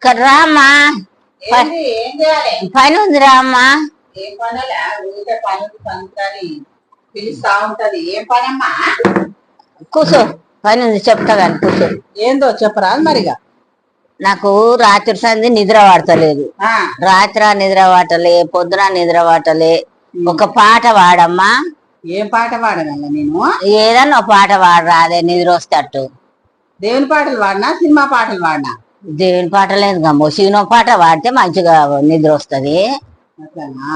ఇక్కడ రామ్మా, పని ఉంది రామ్మా. ఏం పనులా ఊరికే పని పిలుస్తా ఉంటది. ఏం పనమ్మా? కూర్చో, పని ఉంది చెప్తా కానీ కూర్చో. ఏందో చెప్పరా మరిగా. నాకు రాత్రి సంధి నిద్ర పడతలేదు. రాత్రి నిద్ర పట్టలే, పొద్దున నిద్ర పట్టలే. ఒక పాట పాడమ్మా. ఏం పాట పాడగల నేను? ఏదన్నా ఒక పాట పాడరాదే, నిద్ర వస్తట్టు. దేవుని పాటలు పాడినా, సినిమా పాటలు పాడినా? దేవుని పాట లేదు గమ్మో, సినిమా పాట పాడితే మంచిగా నిద్ర వస్తుంది. అట్లనా?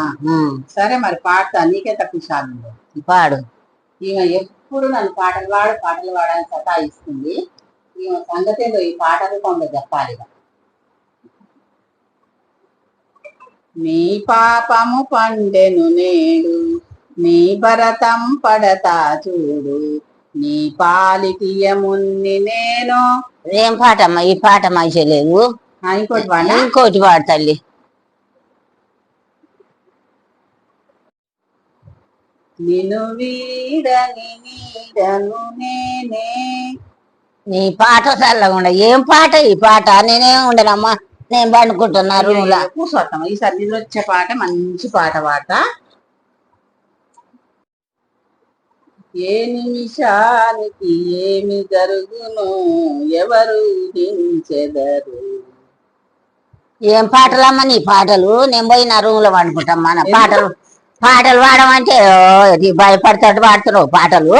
సరే మరి పాడతా, నీకే తక్కువ పాడు. ఈమె ఎప్పుడు నన్ను పాటలు పాడని సతాయిస్తుంది. ఈమె సంగతి ఏదో ఈ పాట రూపంలో చెప్పాలి. నీ పాపము పండెను నేడు, నీ భరతం పడతా చూడు, నీ పాలిటియమున్ని నేను. ఏం పాటమ్మా ఈ పాట మంచిగా లేదు. ఇంకోటి పాడా? ఇంకోటి పాడు తల్లి. నిన్ను వీడని వీడను నేనే. నీ పాట చల్లగా ఏం పాట ఈ పాట? నేనేం ఉండనమ్మా, నేను పండుకుంటున్నా రూమ్ లా. కూర్చోస్తాం. ఈసారి నిద్ర వచ్చే పాట, మంచి పాట పాడతా. ఏ నిమిషానికి ఏమి జరుగును ఎవరు ఊహించెదరు. ఏం పాటలమ్మా నీ పాటలు? నేను పోయి నా రూమ్ లో పండుకుంటామ్మా. నా పాటలు పాడమంటే భయపడతాడు పాడుతున్నావు పాటలు.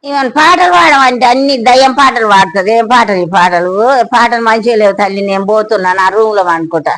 ఈవెన్ పాటలు పాడమంటే అన్ని దయ్యం పాటలు పాడుతుంది. ఏం పాటలు ఈ పాటలు? పాటలు మంచిగా లేవు తల్లి, నేను పోతున్నా నా రూమ్ లో పండుకుంటా.